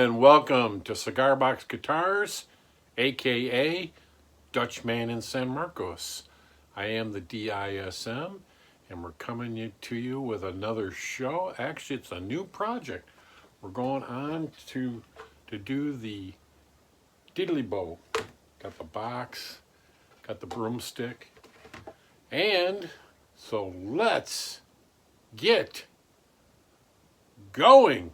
and welcome to Cigar Box Guitars, aka Dutchman in San Marcos. I am the DISM, and we're coming to you with another show. Actually, it's a new project. We're going on to do the Diddley bow. Got the box, got the broomstick, and so let's get going.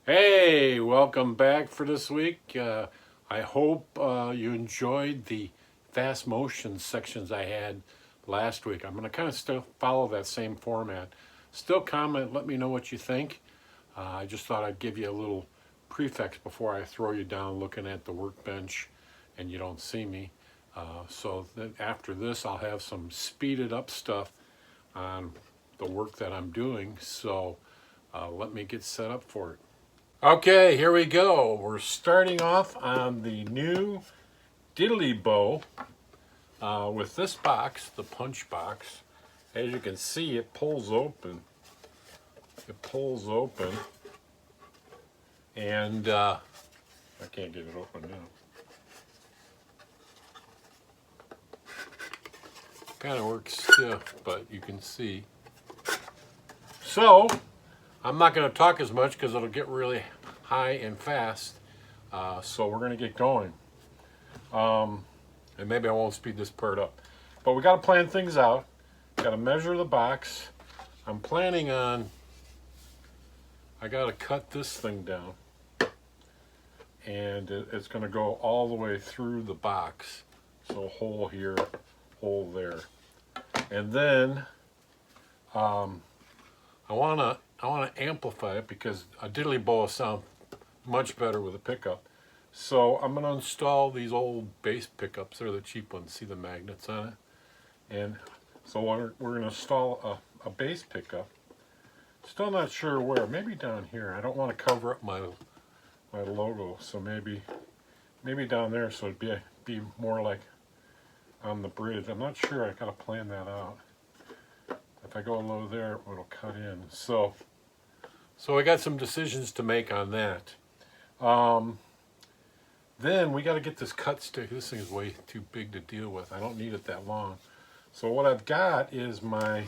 Hey, welcome back for this week. I hope you enjoyed the fast motion sections I had last week. I'm going to kind of still follow that same format. Still comment, let me know what you think. I just thought I'd give you a little prefix before I throw you down looking at the workbench and you don't see me. So then after this, I'll have some speeded up stuff on the work that I'm doing. So let me get set up for it. Okay, here we go. We're starting off on the new Diddley bow with this box, the punch box. As you can see, it pulls open. It pulls open, and I can't get it open now. Kind of works stiff, but you can see. So I'm not going to talk as much because it'll get really high and fast. So we're going to get going. And maybe I won't speed this part up. But we got to plan things out. Got to measure the box. I'm planning on, I got to cut this thing down. And it's going to go all the way through the box. So hole here, hole there. And then I want to amplify it because a diddley bow will sound much better with a pickup. So I'm going to install these old bass pickups. They're the cheap ones. See the magnets on it? And so we're going to install a bass pickup. Still not sure where. Maybe down here. I don't want to cover up my logo. So maybe down there so it'd be more like on the bridge. I'm not sure. I got to plan that out. If I go low there, it'll cut in. So I got some decisions to make on that. Then we got to get this cut stick. This thing is way too big to deal with. I don't need it that long. So what I've got is my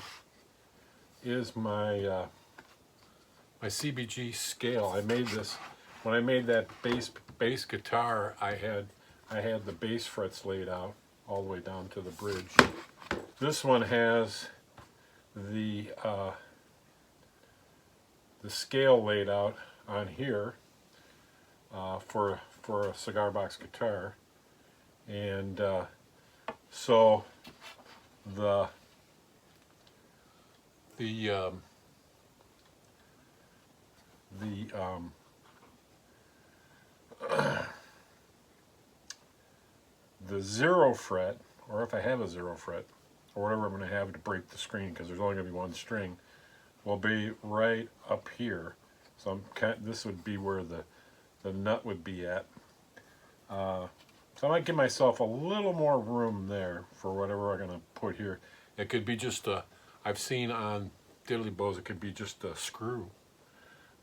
CBG scale. I made this when I made that bass guitar. I had the bass frets laid out all the way down to the bridge. This one has the scale laid out on here for a cigar box guitar, and so the zero fret, or if I have a zero fret, or whatever I'm going to have to break the screen, because there's only going to be one string, will be right up here. So this would be where the nut would be at. So I might give myself a little more room there for whatever I'm going to put here. It could be just I've seen on diddley bows, it could be just a screw.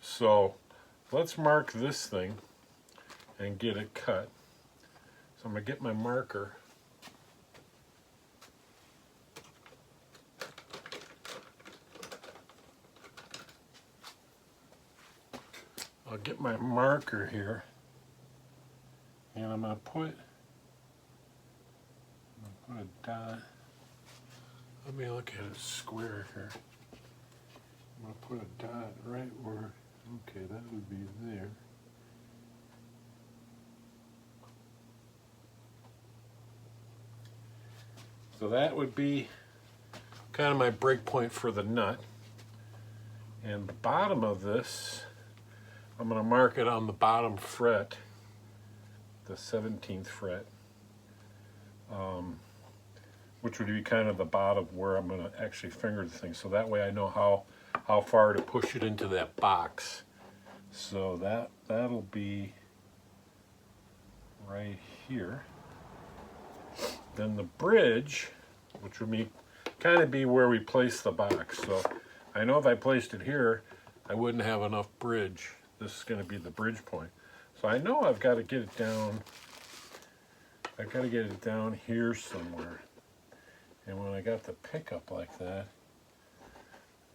So let's mark this thing and get it cut. So I'm going to get my marker. I'll get my marker here, and I'm going to put a dot. Let me look at it square here. I'm going to put a dot right where, okay, that would be there. So that would be kind of my break point for the nut. And the bottom of this, I'm going to mark it on the bottom fret, the 17th fret, which would be kind of the bottom where I'm going to actually finger the thing. So that way I know how far to push it into that box. So that'll be right here. Then the bridge, which would be kind of be where we place the box. So I know if I placed it here, I wouldn't have enough bridge. This is going to be the bridge point. So I know I've got to get it down. I've got to get it down here somewhere. And when I got the pickup like that,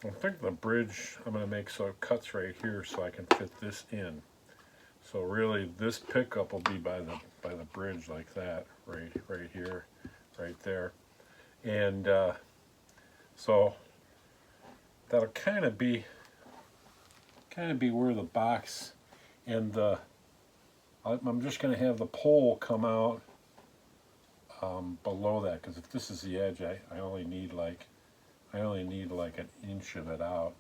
I think the bridge I'm going to make so it cuts right here so I can fit this in. So really this pickup will be by the bridge like that, right here, right there. And so that'll kind of be where the box and I'm just going to have the pole come out below that, because if this is the edge, I only need like an inch of it out.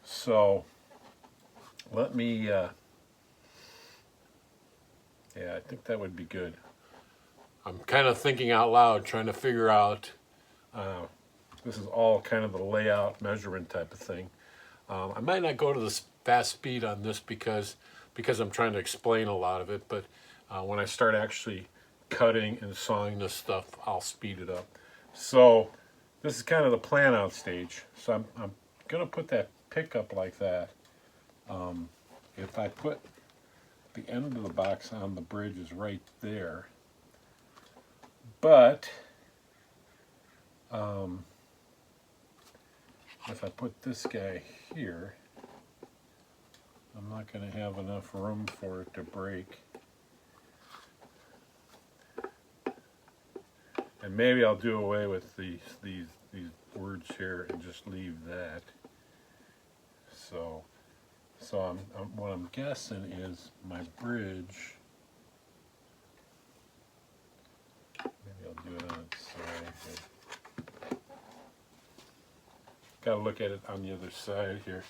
So let me yeah, I think that would be good. I'm kind of thinking out loud, trying to figure out this is all kind of the layout measurement type of thing. I might not go to the fast speed on this because I'm trying to explain a lot of it, but when I start actually cutting and sawing this stuff, I'll speed it up. So this is kind of the plan out stage. So I'm going to put that pickup like that. If I put the end of the box on the bridge is right there, but if I put this guy here, I'm not going to have enough room for it to break. And maybe I'll do away with these words here and just leave that. So what I'm guessing is my bridge. Maybe I'll do it on its side. Got to look at it on the other side here.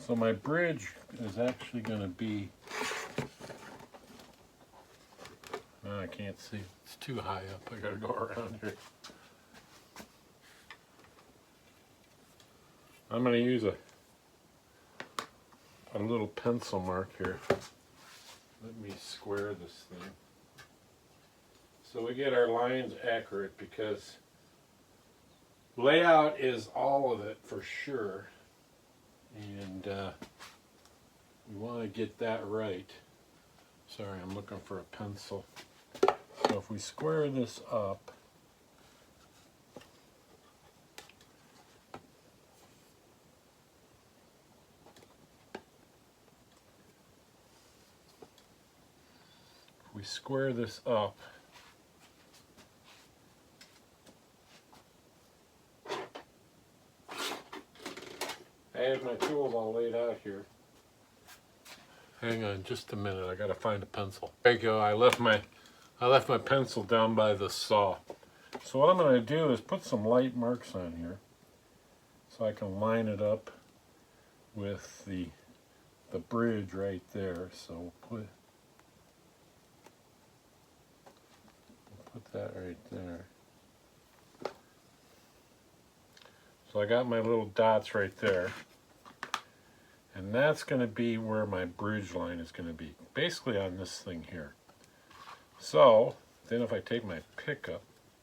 So my bridge is actually going to be, I can't see, it's too high up, I got to go around here. I'm going to use a little pencil mark here. Let me square this thing so we get our lines accurate, because layout is all of it for sure. And we want to get that right. Sorry, I'm looking for a pencil. So if we square this up, I have my tools all laid out here. Hang on just a minute, I gotta find a pencil. There you go, I left my pencil down by the saw. So what I'm gonna do is put some light marks on here so I can line it up with the bridge right there. So we'll put that right there. So I got my little dots right there. And that's going to be where my bridge line is going to be, basically on this thing here. So then if I take my pickup,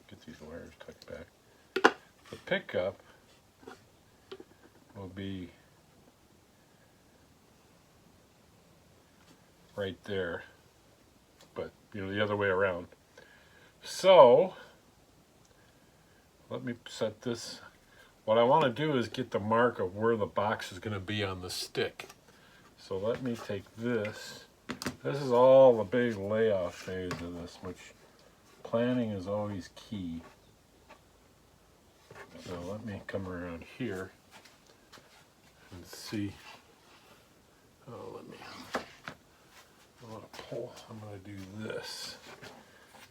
get these wires tucked back, the pickup will be right there, but the other way around. So let me set this. What I want to do is get the mark of where the box is going to be on the stick. So let me take this. This is all the big layout phase of this, which planning is always key. So let me come around here and see. Oh, I want to pull. I'm going to do this.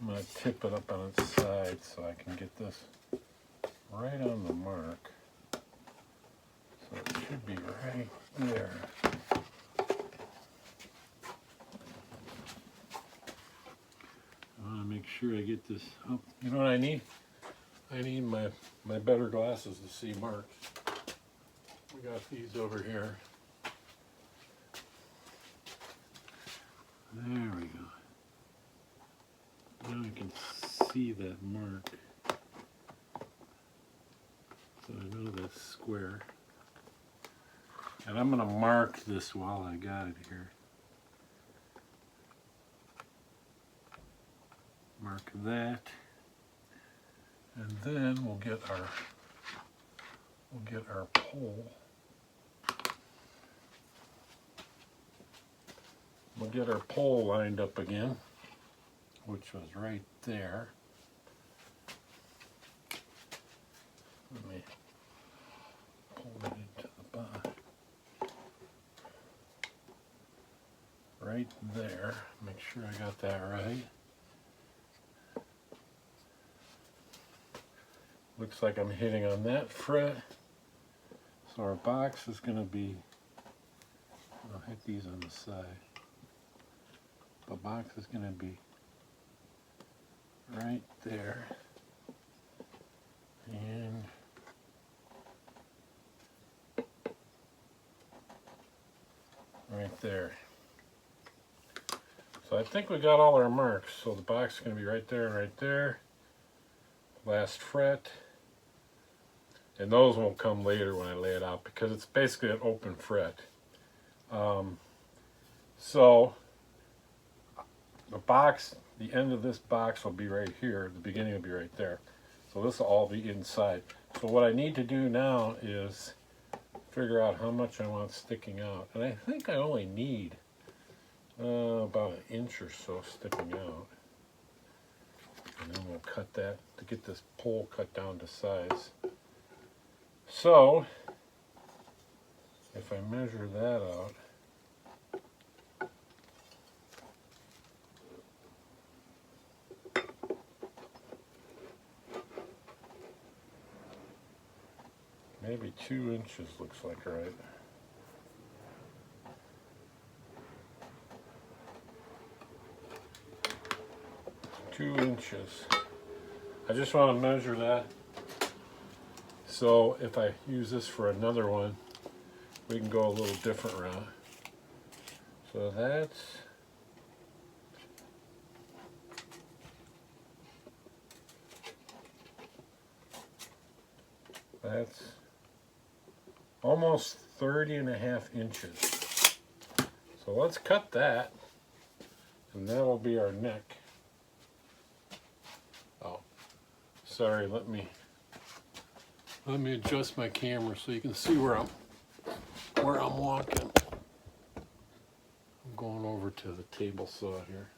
I'm going to tip it up on its side so I can get this right on the mark. So it should be right there. make sure I get this up. You know what I need? I need my better glasses to see marks. We got these over here. There we go. Now I can see that mark. So I know that's square. And I'm going to mark this while I got it here. Mark that. And then we'll get our pole. We'll get our pole lined up again, which was right there. Let me pull it into the bottom. Right there. Make sure I got that right. Looks like I'm hitting on that fret. So our box is going to be, I'll hit these on the side. The box is going to be right there. And right there. So I think we got all our marks. So the box is going to be right there and right there. Last fret. And those won't come later when I lay it out because it's basically an open fret. So the box, the end of this box will be right here. The beginning will be right there. So this will all be inside. So what I need to do now is figure out how much I want sticking out. And I think I only need about an inch or so sticking out. And then we'll cut that to get this pole cut down to size. So, if I measure that out, maybe 2 inches looks like right. Two inches. I just want to measure that. So if I use this for another one, we can go a little different route. So that's almost 30.5 inches. So let's cut that, and that'll be our neck. Oh, sorry, let me adjust my camera so you can see where I'm walking. I'm going over to the table saw here.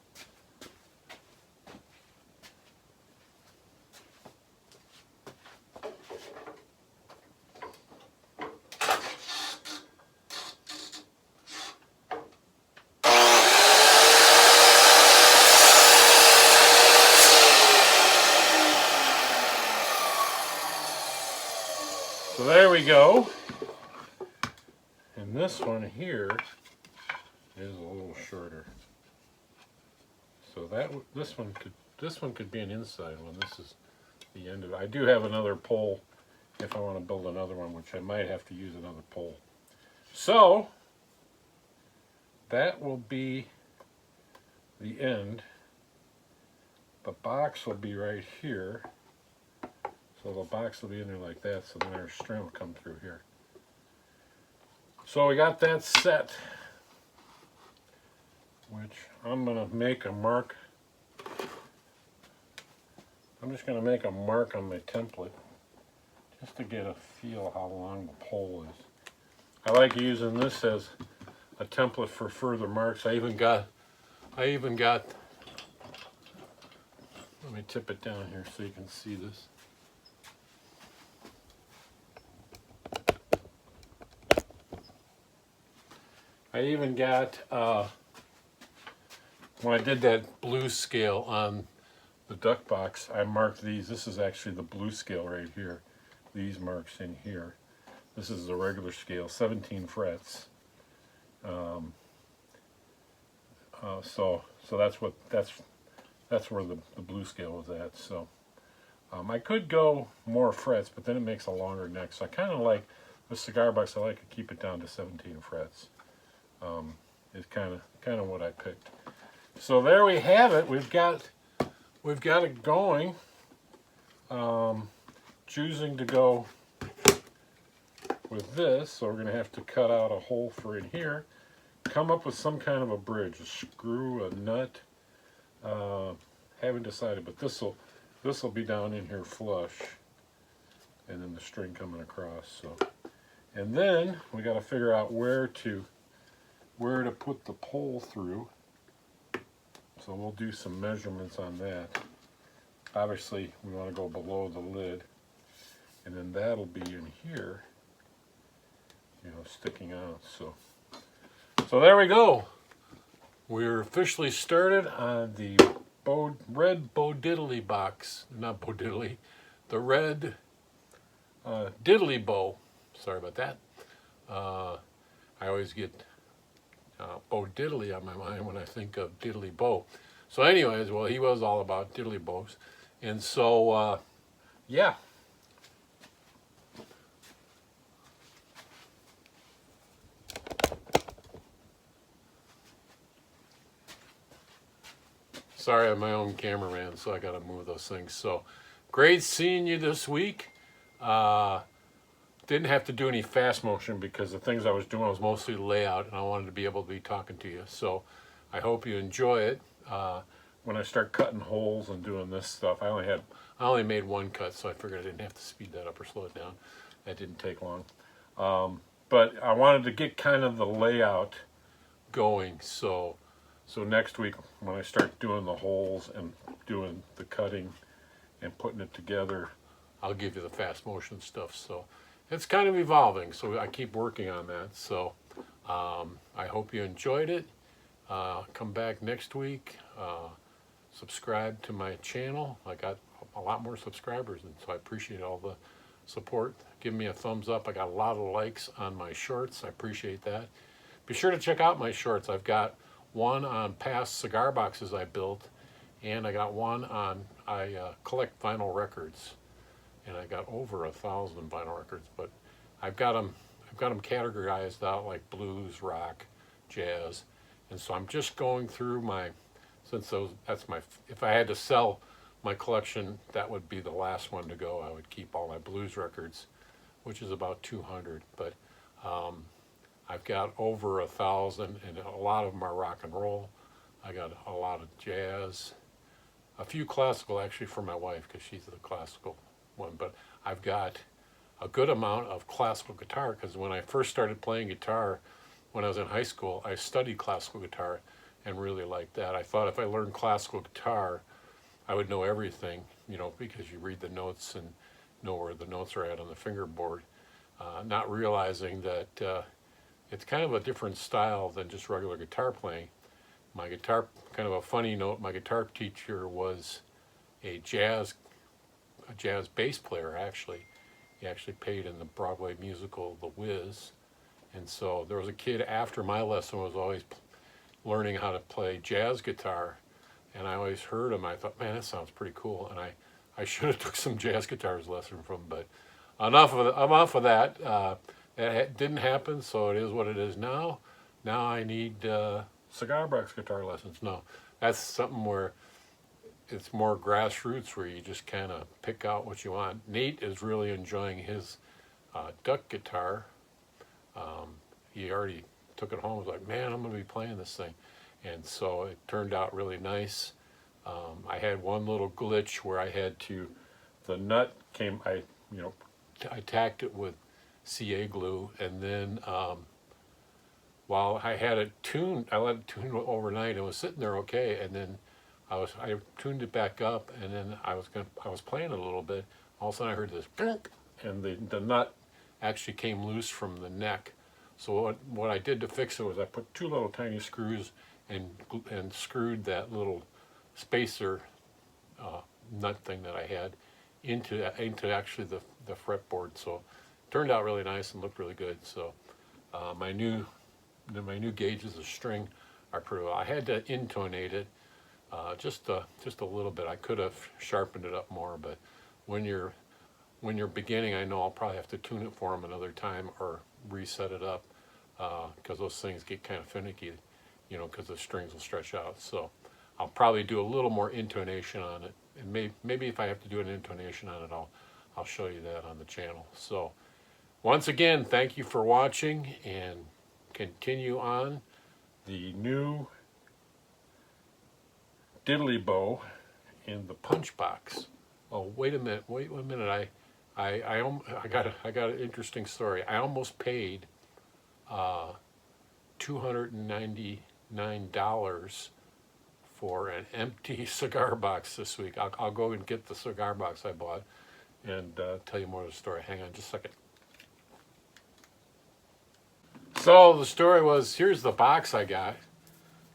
So there we go. And this one here is a little shorter. So this one could be an inside one. This is the end of it. I do have another pole if I want to build another one, which I might have to use another pole. So that will be the end. The box will be right here. So the box will be in there like that, so then our string will come through here. So we got that set, which I'm going to make a mark. I'm just going to make a mark on my template just to get a feel how long the pole is. I like using this as a template for further marks. I even got, let me tip it down here so you can see this. I even got, when I did that blue scale on the duck box, I marked these. This is actually the blue scale right here. These marks in here. This is the regular scale, 17 frets. So that's that's where the blue scale was at. So I could go more frets, but then it makes a longer neck. So I kind of like the cigar box. I like to keep it down to 17 frets. Is kind of what I picked. So there we have it. We've got it going. Choosing to go with this, so we're going to have to cut out a hole for it here. Come up with some kind of a bridge, a screw, a nut. Haven't decided, but this will be down in here flush, and then the string coming across. So, and then we got to figure out where to put the pole through. So we'll do some measurements on that. Obviously, we want to go below the lid, and then that'll be in here, you know, sticking out. So there we go. We're officially started on the red Diddley box. Not Diddley, the red Diddley bow. Sorry about that. I always get Diddley on my mind when I think of Diddley bow. So anyways, well, he was all about Diddley bows. And so, yeah. Sorry, I'm my own cameraman, so I got to move those things. So, great seeing you this week. Didn't have to do any fast motion because the things I was doing was mostly layout, and I wanted to be able to be talking to you. So, I hope you enjoy it. When I start cutting holes and doing this stuff, I only made one cut, so I figured I didn't have to speed that up or slow it down. That didn't take long. But I wanted to get kind of the layout going. So next week when I start doing the holes and doing the cutting and putting it together, I'll give you the fast motion stuff. So it's kind of evolving. So I keep working on that. So I hope you enjoyed it. Come back next week. Subscribe to my channel. I got a lot more subscribers, and so I appreciate all the support. Give me a thumbs up. I got a lot of likes on my shorts. I appreciate that. Be sure to check out my shorts. I've got one on past cigar boxes I built, and I got one on I collect vinyl records, and I got over 1,000 vinyl records. But I've got them categorized out like blues, rock, jazz, and so I'm just going through my. Since if I had to sell my collection, that would be the last one to go. I would keep all my blues records, which is about 200. But I've got over 1,000, and a lot of them are rock and roll. I got a lot of jazz, a few classical actually for my wife because she's the classical one. But I've got a good amount of classical guitar because when I first started playing guitar when I was in high school, I studied classical guitar and really liked that. I thought if I learned classical guitar, I would know everything, you know, because you read the notes and know where the notes are at on the fingerboard, not realizing that it's kind of a different style than just regular guitar playing. My guitar, kind of a funny note, my guitar teacher was a jazz bass player, actually. He actually played in the Broadway musical The Wiz. And so there was a kid after my lesson was always learning how to play jazz guitar, and I always heard him. I thought, man, that sounds pretty cool, and I should have took some jazz guitars lesson from him. But enough of that. That didn't happen, so it is what it is now. Now I need cigar box guitar lessons. No, that's something where it's more grassroots, where you just kind of pick out what you want. Nate is really enjoying his duck guitar. He already took it home. Was like, man, I'm going to be playing this thing, and so it turned out really nice. I had one little glitch where I had to, the nut came, I tacked it with CA glue, and then while I had it tuned, I let it tune overnight. It was sitting there okay, and then I tuned it back up, and then I was playing it a little bit. All of a sudden I heard this, and the nut actually came loose from the neck. So what I did to fix it was I put two little tiny screws and screwed that little spacer nut thing that I had into actually the fretboard. So it turned out really nice and looked really good. So my new gauges of string are pretty well. I had to intonate it just a little bit. I could have sharpened it up more, but when you're beginning, I know I'll probably have to tune it for them another time or reset it up, because those things get kind of finicky, because the strings will stretch out. So I'll probably do a little more intonation on it, and maybe if I have to do an intonation on it, I'll show you that on the channel. So once again, thank you for watching, and continue on the new Diddley bow in the punch box. Oh, wait a minute! Wait 1 minute! I got an interesting story. I almost paid $299 for an empty cigar box this week. I'll go and get the cigar box I bought and tell you more of the story. Hang on just a second. So the story was, here's the box I got.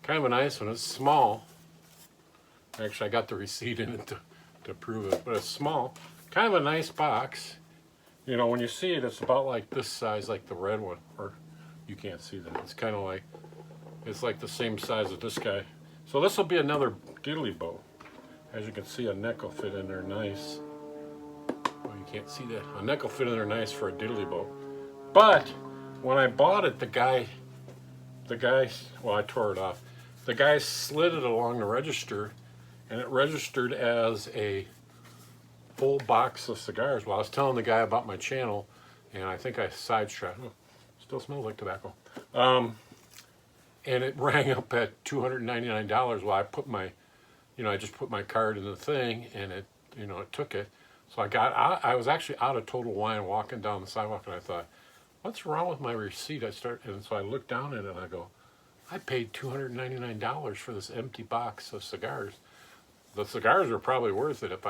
Kind of a nice one. It's small. Actually, I got the receipt in it to prove it, but it's small. Kind of a nice box. When you see it, it's about like this size, like the red one. Or you can't see that. It's kind of like, it's like the same size as this guy. So this will be another Diddley bow. As you can see, a neck will fit in there nice. Oh, you can't see that. A neck will fit in there nice for a Diddley bow. But when I bought it, the guy, well, I tore it off. The guy slid it along the register, and it registered as a full box of cigars. Well, I was telling the guy about my channel, and I think I sidetracked. Oh, still smells like tobacco. And it rang up at $299. Well, I put my, I just put my card in the thing, and it, it took it. So I was actually out of Total Wine walking down the sidewalk, and I thought, what's wrong with my receipt? And so I looked down at it, and I go, I paid $299 for this empty box of cigars. The cigars were probably worth it if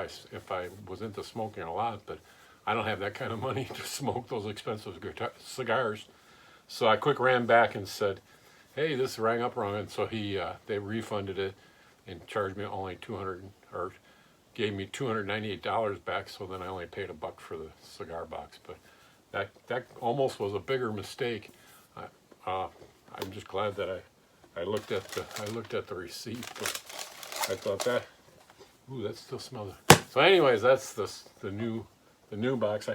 I was into smoking a lot, but I don't have that kind of money to smoke those expensive cigars. So I quick ran back and said, hey, this rang up wrong, and so they refunded it and charged me only gave me $298 back. So then I only paid $1 for the cigar box, but that almost was a bigger mistake. I'm just glad that I looked at the receipt, but I thought that, ooh, that still smells. So anyways, that's the new box.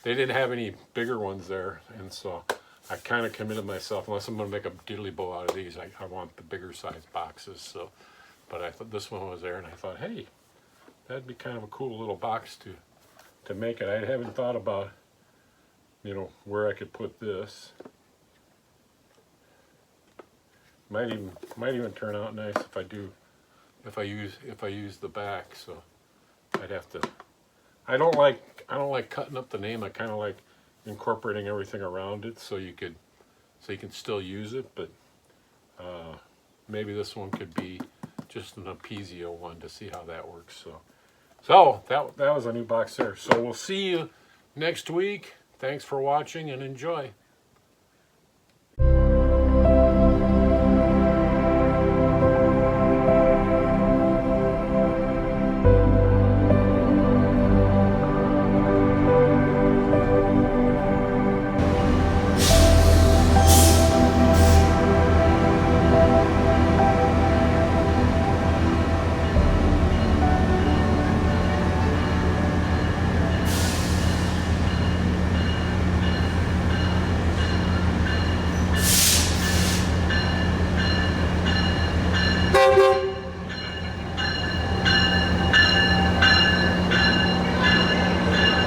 They didn't have any bigger ones there, and so I kind of committed myself, unless I'm going to make a Diddley bow out of these, I want the bigger size boxes. So, but I thought this one was there, and I thought, hey, that'd be kind of a cool little box to make it. I haven't thought about, where I could put this. Might even turn out nice if I use the back. So I'd have to. I don't like cutting up the name. I kind of like incorporating everything around it so you can still use it. But maybe this one could be just an Apizio one to see how that works. So that was a new box there. So we'll see you next week. Thanks for watching and enjoy.